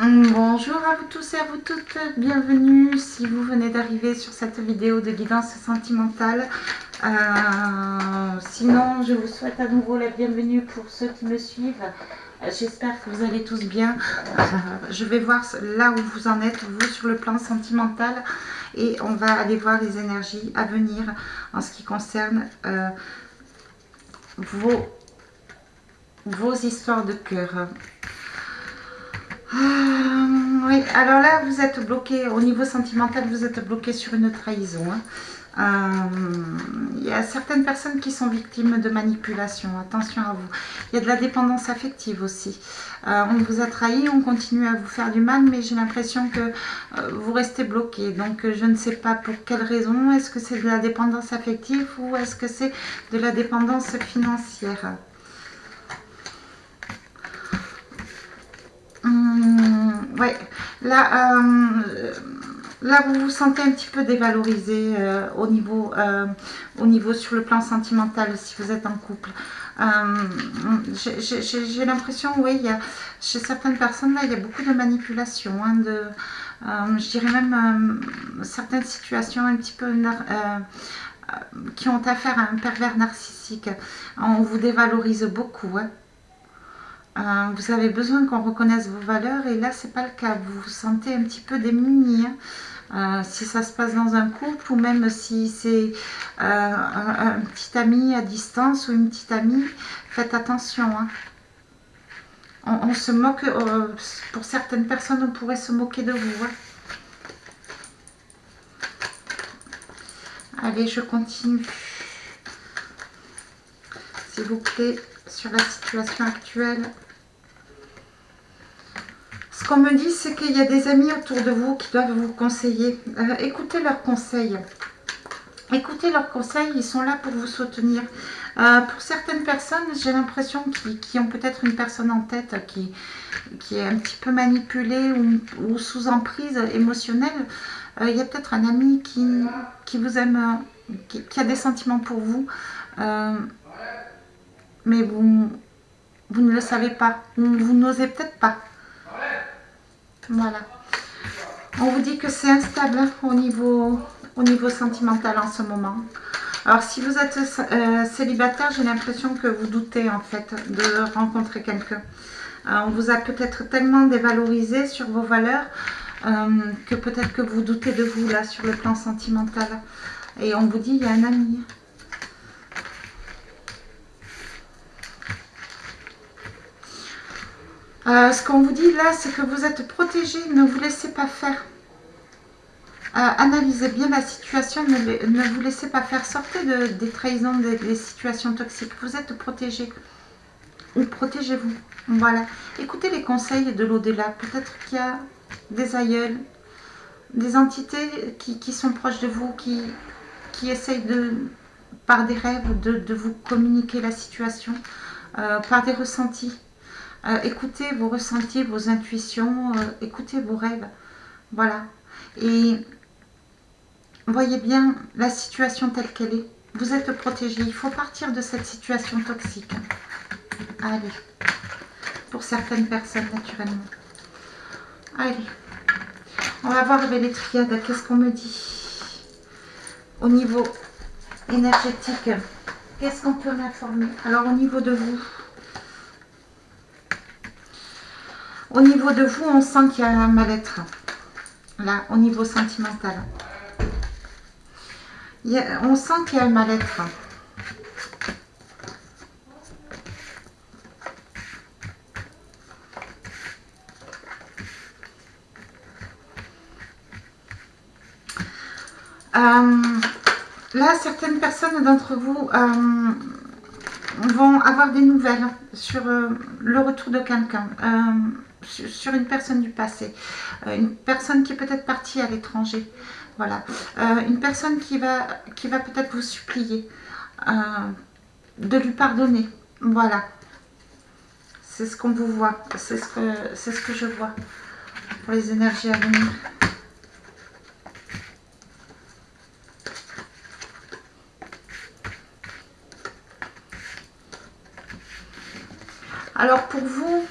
Bonjour à vous tous et à vous toutes, bienvenue si vous venez d'arriver sur cette vidéo de guidance sentimentale. Sinon, je vous souhaite à nouveau la bienvenue pour ceux qui me suivent. J'espère que vous allez tous bien. Je vais voir là où vous en êtes, vous, sur le plan sentimental. Et on va aller voir les énergies à venir en ce qui concerne vos histoires de cœur. Oui, alors là, vous êtes bloqué, au niveau sentimental, vous êtes bloqué sur une trahison. Il y a certaines personnes qui sont victimes de manipulation, attention à vous. Il y a de la dépendance affective aussi. On vous a trahi, on continue à vous faire du mal, mais j'ai l'impression que vous restez bloqué. Donc je ne sais pas pour quelle raison. Est-ce que c'est de la dépendance affective ou est-ce que c'est de la dépendance financière? Ouais, là, là, vous vous sentez un petit peu dévalorisé au niveau sur le plan sentimental si vous êtes en couple. J'ai l'impression, oui, chez certaines personnes, là, il y a beaucoup de manipulation, je dirais même certaines situations un petit peu qui ont affaire à un pervers narcissique. On vous dévalorise beaucoup. Vous avez besoin qu'on reconnaisse vos valeurs et là c'est pas le cas, vous vous sentez un petit peu démuni, si ça se passe dans un couple ou même si c'est un petit ami à distance ou une petite amie, faites attention. On se moque, pour certaines personnes on pourrait se moquer de vous. Allez, je continue, s'il vous plaît, sur la situation actuelle. Ce qu'on me dit, c'est qu'il y a des amis autour de vous qui doivent vous conseiller. Écoutez leurs conseils. Écoutez leurs conseils, ils sont là pour vous soutenir. Pour certaines personnes, j'ai l'impression qui ont peut-être une personne en tête qui est un petit peu manipulée ou sous emprise émotionnelle. Il y a peut-être un ami qui vous aime, qui a des sentiments pour vous, mais vous ne le savez pas, ou vous n'osez peut-être pas. Voilà. On vous dit que c'est instable au niveau sentimental en ce moment. Alors si vous êtes célibataire, j'ai l'impression que vous doutez en fait de rencontrer quelqu'un. On vous a peut-être tellement dévalorisé sur vos valeurs que peut-être que vous doutez de vous là sur le plan sentimental. Et on vous dit il y a un ami. Ce qu'on vous dit là, c'est que vous êtes protégé, ne vous laissez pas faire. Analysez bien la situation, ne vous laissez pas faire, sortez des trahisons, des situations toxiques. Vous êtes protégé ou protégez-vous. Voilà. Écoutez les conseils de l'au-delà. Peut-être qu'il y a des aïeuls, des entités qui sont proches de vous, qui essayent par des rêves de vous communiquer la situation, par des ressentis. Écoutez vos ressentis, vos intuitions, écoutez vos rêves. Voilà. Et voyez bien la situation telle qu'elle est. Vous êtes protégé. Il faut partir de cette situation toxique. Allez. Pour certaines personnes, naturellement. Allez. On va voir avec les triades. Qu'est-ce qu'on me dit au niveau énergétique? Qu'est-ce qu'on peut m'informer? Alors, au niveau de vous. Au niveau de vous, on sent qu'il y a un mal-être. Là, au niveau sentimental. On sent qu'il y a un mal-être. Là, certaines personnes d'entre vous vont avoir des nouvelles sur le retour de quelqu'un, sur une personne du passé, une personne qui est peut-être partie à l'étranger. Voilà, une personne qui va peut-être vous supplier de lui pardonner. Voilà, c'est ce qu'on vous voit, c'est ce que je vois pour les énergies à venir. Alors pour vous,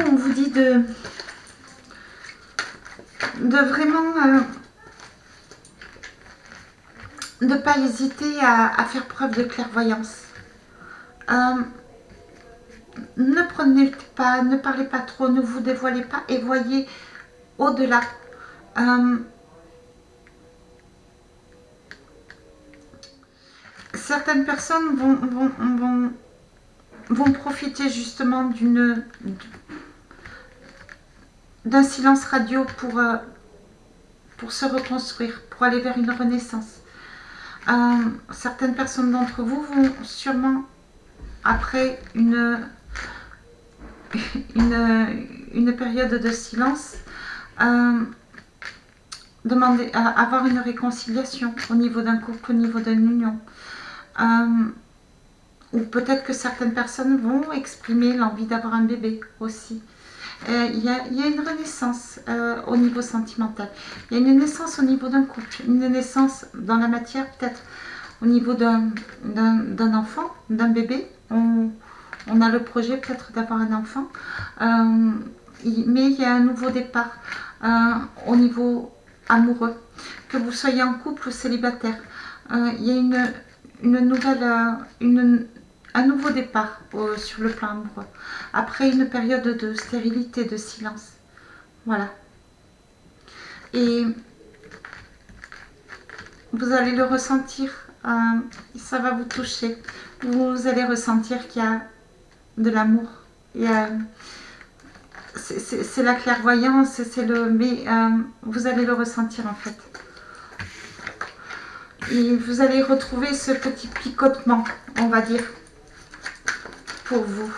on vous dit de vraiment ne pas hésiter à faire preuve de clairvoyance. Ne prenez pas, ne parlez pas trop, ne vous dévoilez pas et voyez au-delà. Certaines personnes vont profiter justement d'un silence radio pour se reconstruire, pour aller vers une renaissance. Certaines personnes d'entre vous vont sûrement, après une période de silence, demander à avoir une réconciliation au niveau d'un couple, au niveau d'une union. Ou peut-être que certaines personnes vont exprimer l'envie d'avoir un bébé aussi. Il y a une renaissance au niveau sentimental. Il y a une naissance au niveau d'un couple, une naissance dans la matière, peut-être au niveau d'un enfant, d'un bébé. On a le projet peut-être d'avoir un enfant, mais il y a un nouveau départ au niveau amoureux, que vous soyez en couple ou célibataire. Il y a un nouveau départ sur le plan amoureux, après une période de stérilité, de silence. Voilà. Et vous allez le ressentir, ça va vous toucher. Vous allez ressentir qu'il y a de l'amour. C'est la clairvoyance, mais vous allez le ressentir en fait. Et vous allez retrouver ce petit picotement, on va dire, pour vous.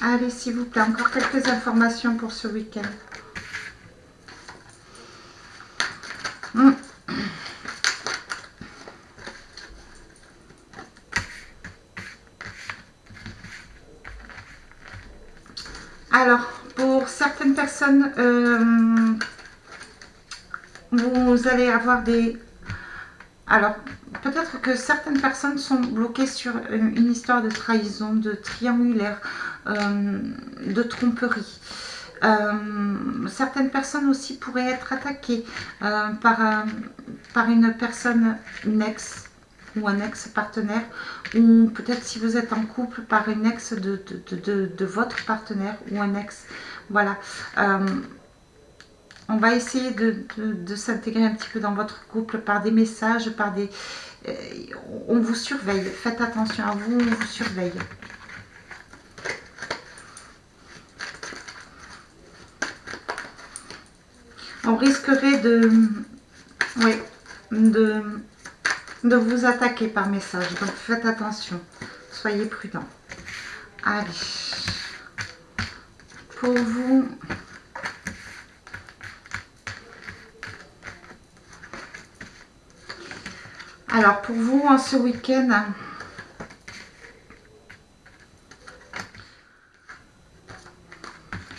Allez, s'il vous plaît, encore quelques informations pour ce week-end. Alors, pour certaines personnes, vous allez avoir des... Alors, peut-être que certaines personnes sont bloquées sur une histoire de trahison, de triangulaire, de tromperie. Certaines personnes aussi pourraient être attaquées par une personne, une ex ou un ex-partenaire, ou peut-être si vous êtes en couple par une ex de votre partenaire ou un ex. Voilà. On va essayer de s'intégrer un petit peu dans votre couple par des messages, par des... on vous surveille. Faites attention à vous, on vous surveille. On risquerait de vous attaquer par message. Donc faites attention. Soyez prudents. Allez. Pour vous... Alors, pour vous, en ce week-end,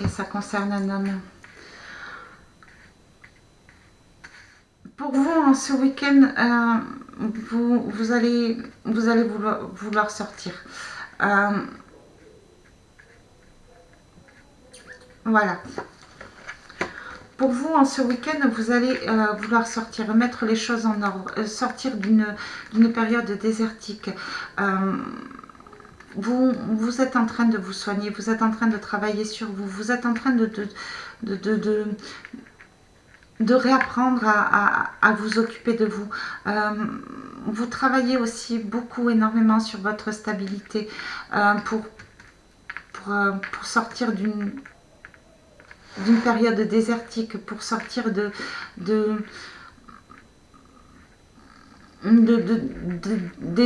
et ça concerne un homme. Pour vous, en ce week-end, vous allez vouloir sortir. Voilà. Pour vous, en ce week-end, vous allez vouloir sortir, remettre les choses en ordre, sortir d'une période désertique. Vous êtes en train de vous soigner, vous êtes en train de travailler sur vous, vous êtes en train de réapprendre à vous occuper de vous. Vous travaillez aussi beaucoup, énormément sur votre stabilité pour sortir d'une période désertique, pour sortir des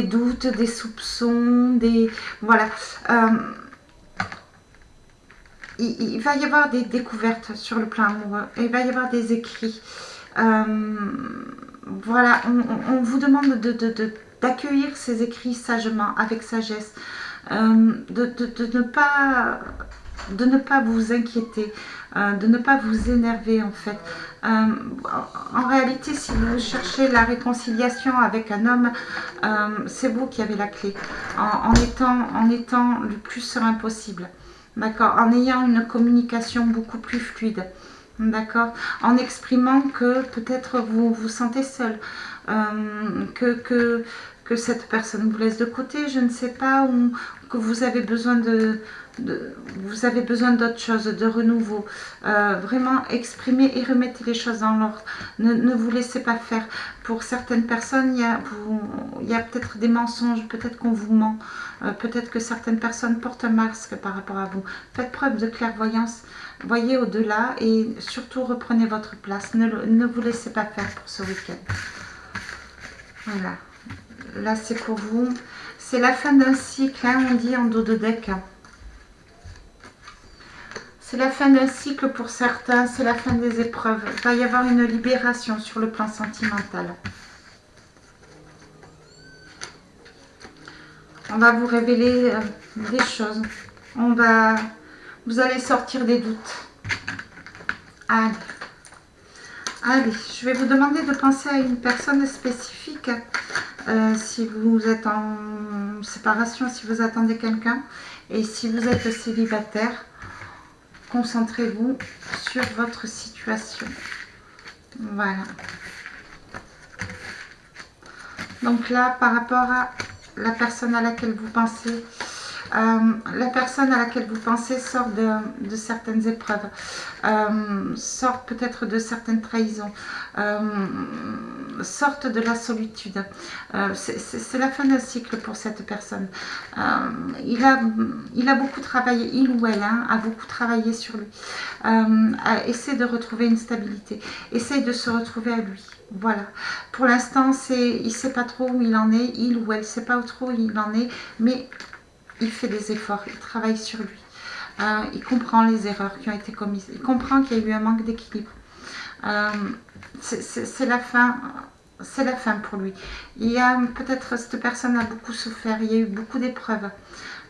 doutes, des soupçons, voilà. Il va y avoir des découvertes sur le plan amoureux, il va y avoir des écrits. Voilà, on vous demande d'accueillir ces écrits sagement, avec sagesse, de ne pas vous inquiéter, de ne pas vous énerver en fait. En réalité, si vous cherchez la réconciliation avec un homme, c'est vous qui avez la clé, en étant le plus serein possible, d'accord, en ayant une communication beaucoup plus fluide, d'accord, en exprimant que peut-être vous vous sentez seul, que cette personne vous laisse de côté, je ne sais pas, ou que vous avez besoin vous avez besoin d'autre chose, de renouveau. Vraiment exprimer et remettez les choses dans l'ordre. Ne vous laissez pas faire. Pour certaines personnes, il y a peut-être des mensonges, peut-être qu'on vous ment, peut-être que certaines personnes portent un masque par rapport à vous. Faites preuve de clairvoyance, voyez au-delà et surtout reprenez votre place. Ne vous laissez pas faire pour ce week-end. Voilà. Là, c'est pour vous. C'est la fin d'un cycle, hein, on dit en dos de deck. C'est la fin d'un cycle pour certains, c'est la fin des épreuves. Il va y avoir une libération sur le plan sentimental. On va vous révéler des choses. Vous allez sortir des doutes. Allez. Allez, je vais vous demander de penser à une personne spécifique. Si vous êtes en séparation, si vous attendez quelqu'un. Et si vous êtes célibataire, concentrez-vous sur votre situation. Voilà. Donc là, par rapport à la personne à laquelle vous pensez, la personne à laquelle vous pensez sort de certaines épreuves, sort peut-être de certaines trahisons, sortent de la solitude. C'est la fin d'un cycle pour cette personne. Il a beaucoup travaillé, il ou elle a beaucoup travaillé sur lui, essaie de retrouver une stabilité, essaye de se retrouver à lui. Voilà. Pour l'instant, il ne sait pas trop où il en est, il ou elle ne sait pas trop où il en est, mais il fait des efforts, il travaille sur lui. Il comprend les erreurs qui ont été commises, il comprend qu'il y a eu un manque d'équilibre. C'est la fin. C'est la fin pour lui. Peut-être cette personne a beaucoup souffert, il y a eu beaucoup d'épreuves.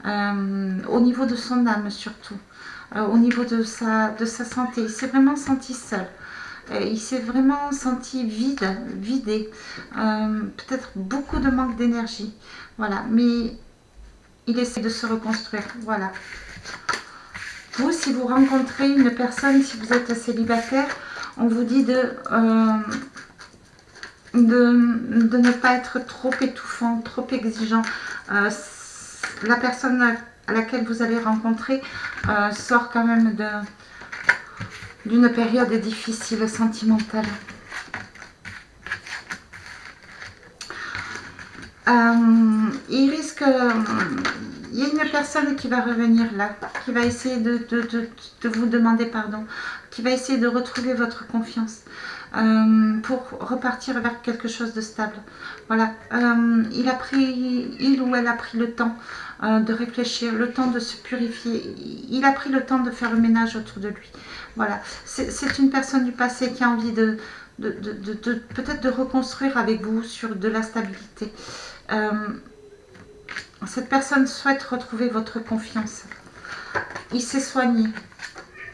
Au niveau de son âme surtout. Au niveau de sa santé. Il s'est vraiment senti seul. Il s'est vraiment senti vidé. Peut-être beaucoup de manque d'énergie. Voilà. Mais il essaie de se reconstruire. Voilà. Vous, si vous rencontrez une personne, si vous êtes célibataire, on vous dit de ne pas être trop étouffant, trop exigeant. La personne à laquelle vous allez rencontrer sort quand même d'une période difficile, sentimentale. Il risque... il y a une personne qui va revenir là, qui va essayer de vous demander pardon, qui va essayer de retrouver votre confiance pour repartir vers quelque chose de stable. Voilà, il ou elle a pris le temps de réfléchir, le temps de se purifier, il a pris le temps de faire le ménage autour de lui. Voilà, c'est une personne du passé qui a envie peut-être de reconstruire avec vous sur de la stabilité. Cette personne souhaite retrouver votre confiance. Il s'est soigné.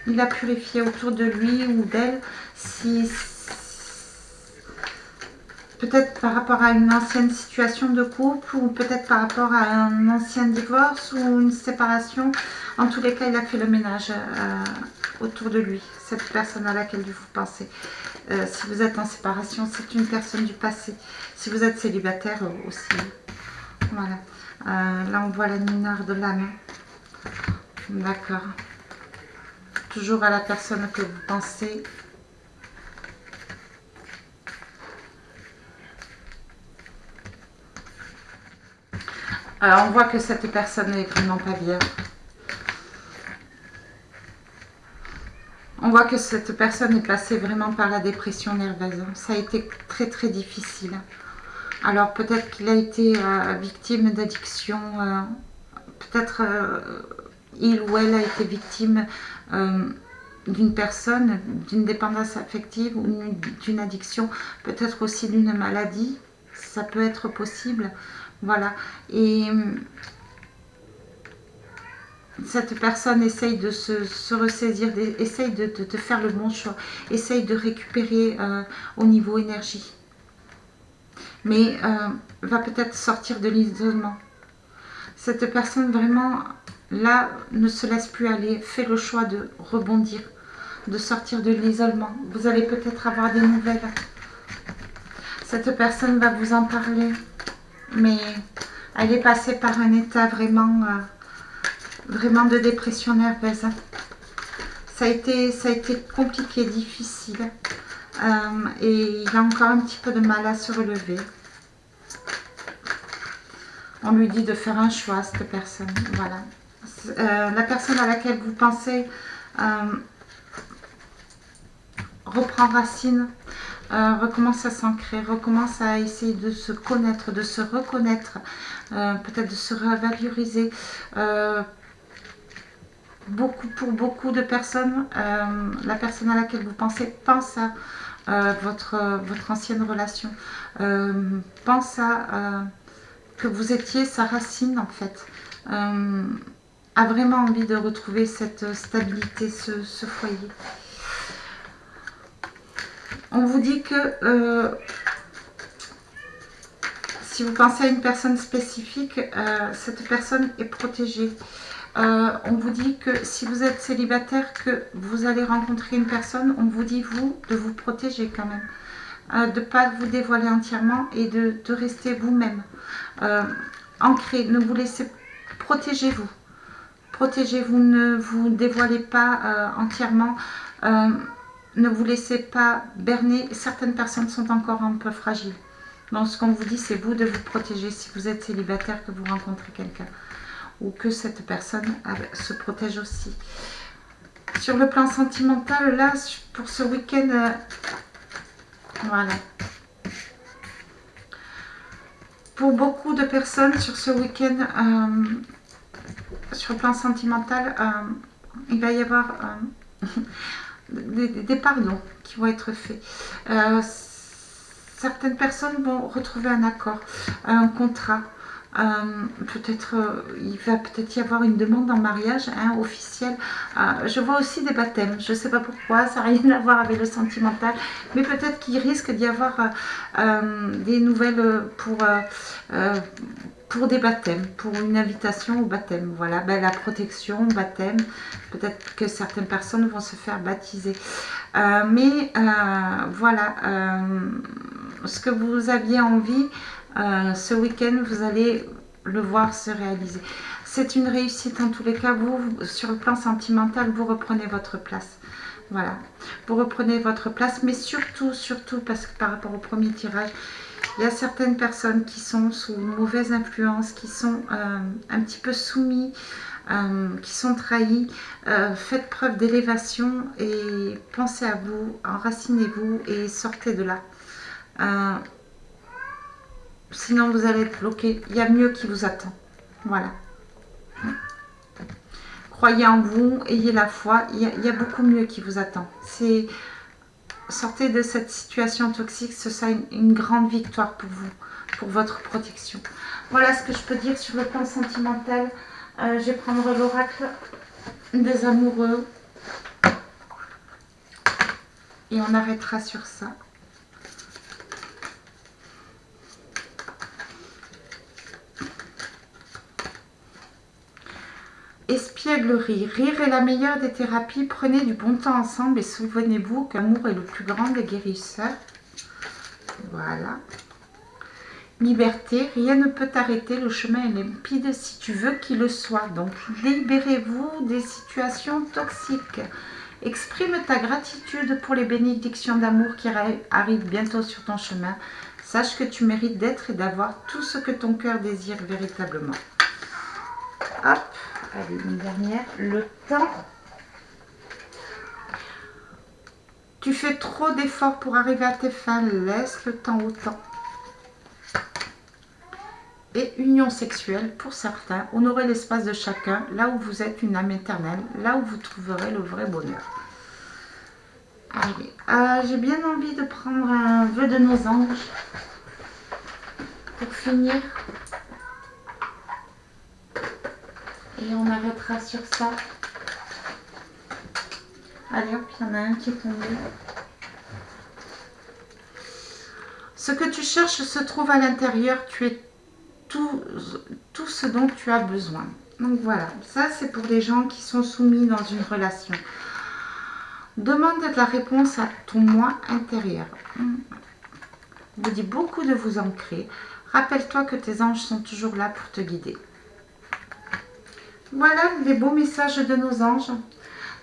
Il a purifié autour de lui ou d'elle. Peut-être par rapport à une ancienne situation de couple ou peut-être par rapport à un ancien divorce ou une séparation. En tous les cas, il a fait le ménage autour de lui, cette personne à laquelle vous pensez. Si vous êtes en séparation, c'est une personne du passé. Si vous êtes célibataire aussi. Voilà. Là, on voit la mineur de l'âme. D'accord. Toujours à la personne que vous pensez. Alors, on voit que cette personne n'est vraiment pas bien. On voit que cette personne est passée vraiment par la dépression nerveuse. Ça a été très très difficile. Alors peut-être qu'il a été victime d'addiction, peut-être il ou elle a été victime d'une personne, d'une dépendance affective ou d'une addiction, peut-être aussi d'une maladie, ça peut être possible. Voilà, et Cette personne essaye de se ressaisir, essaye de faire le bon choix, essaye de récupérer au niveau énergie. Mais va peut-être sortir de l'isolement. Cette personne vraiment, là, ne se laisse plus aller, fait le choix de rebondir, de sortir de l'isolement. Vous allez peut-être avoir des nouvelles. Cette personne va vous en parler, mais elle est passée par un état vraiment, vraiment de dépression nerveuse. Ça a été compliqué, difficile, et il a encore un petit peu de mal à se relever. On lui dit de faire un choix, cette personne. Voilà. La personne à laquelle vous pensez reprend racine, recommence à s'ancrer, recommence à essayer de se connaître, de se reconnaître, peut-être de se revaloriser. Pour beaucoup de personnes, la personne à laquelle vous pensez pense à votre ancienne relation, pense à que vous étiez sa racine en fait, a vraiment envie de retrouver cette stabilité, ce foyer. On vous dit que si vous pensez à une personne spécifique, cette personne est protégée. On vous dit que si vous êtes célibataire, que vous allez rencontrer une personne, on vous dit vous de vous protéger quand même, de ne pas vous dévoiler entièrement et de rester vous-même. Ancré, ne vous laissez, protégez-vous. Protégez-vous, ne vous dévoilez pas entièrement, ne vous laissez pas berner. Certaines personnes sont encore un peu fragiles. Donc ce qu'on vous dit, c'est vous de vous protéger si vous êtes célibataire, que vous rencontrez quelqu'un. Ou que cette personne se protège aussi. Sur le plan sentimental, là, pour ce week-end, voilà. Pour beaucoup de personnes, sur ce week-end, sur le plan sentimental, il va y avoir des pardons qui vont être faits. Certaines personnes vont retrouver un accord, un contrat. Il va peut-être y avoir une demande en mariage officielle. Je vois aussi des baptêmes. Je ne sais pas pourquoi, ça n'a rien à voir avec le sentimental, mais peut-être qu'il risque d'y avoir des nouvelles pour des baptêmes, pour une invitation au baptême. Voilà, la protection, baptême. Peut-être que certaines personnes vont se faire baptiser. Voilà, ce que vous aviez envie, ce week-end, vous allez le voir se réaliser. C'est une réussite en tous les cas. Vous, sur le plan sentimental, vous reprenez votre place. Voilà, vous reprenez votre place, mais surtout, parce que par rapport au premier tirage, il y a certaines personnes qui sont sous mauvaise influence, qui sont un petit peu soumis, qui sont trahis. Faites preuve d'élévation et pensez à vous, enracinez-vous et sortez de là. Sinon, vous allez être bloqué. Il y a mieux qui vous attend. Voilà. Croyez en vous, ayez la foi. Il y a beaucoup mieux qui vous attend. Sortez de cette situation toxique. Ce sera une grande victoire pour vous, pour votre protection. Voilà ce que je peux dire sur le plan sentimental. Je vais prendre l'oracle des amoureux. Et on arrêtera sur ça. Espièglerie. Rire est la meilleure des thérapies. Prenez du bon temps ensemble et souvenez-vous que l'amour est le plus grand des guérisseurs. Voilà. Liberté. Rien ne peut t'arrêter. Le chemin est limpide si tu veux qu'il le soit. Donc, libérez-vous des situations toxiques. Exprime ta gratitude pour les bénédictions d'amour qui arrivent bientôt sur ton chemin. Sache que tu mérites d'être et d'avoir tout ce que ton cœur désire véritablement. Hop. Allez, une dernière. Le temps. Tu fais trop d'efforts pour arriver à tes fins. Laisse le temps au temps. Et union sexuelle, pour certains. Honorez l'espace de chacun. Là où vous êtes une âme éternelle. Là où vous trouverez le vrai bonheur. Allez. J'ai bien envie de prendre un vœu de nos anges. Pour finir. Et on arrêtera sur ça. Allez hop, il y en a un qui est tombé. Ce que tu cherches se trouve à l'intérieur. Tu es tout ce dont tu as besoin. Donc voilà, ça c'est pour les gens qui sont soumis dans une relation. Demande de la réponse à ton moi intérieur. Je vous dis beaucoup de vous ancrer. Rappelle-toi que tes anges sont toujours là pour te guider. Voilà les beaux messages de nos anges.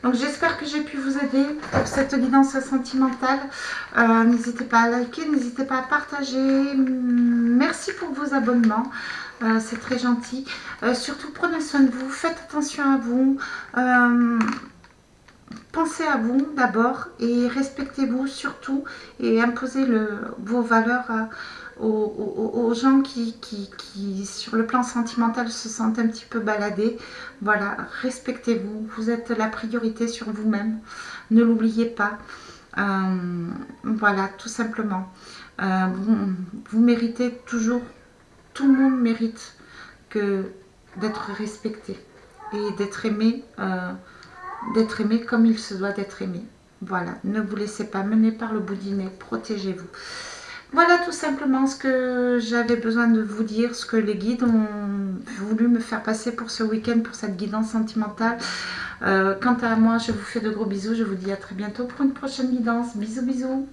Donc j'espère que j'ai pu vous aider pour cette guidance sentimentale. N'hésitez pas à liker, n'hésitez pas à partager. Merci pour vos abonnements. C'est très gentil. Surtout prenez soin de vous, faites attention à vous. Pensez à vous d'abord et respectez-vous surtout et imposez vos valeurs aux gens qui, sur le plan sentimental, se sentent un petit peu baladés. Voilà, respectez-vous. Vous êtes la priorité sur vous-même. Ne l'oubliez pas. Voilà, tout simplement. Vous méritez toujours, tout le monde mérite d'être respecté et d'être aimé comme il se doit d'être aimé. Voilà, ne vous laissez pas mener par le bout du nez, protégez-vous. Voilà tout simplement ce que j'avais besoin de vous dire, ce que les guides ont voulu me faire passer pour ce week-end, pour cette guidance sentimentale. Quant à moi, je vous fais de gros bisous, je vous dis à très bientôt pour une prochaine guidance. Bisous, bisous.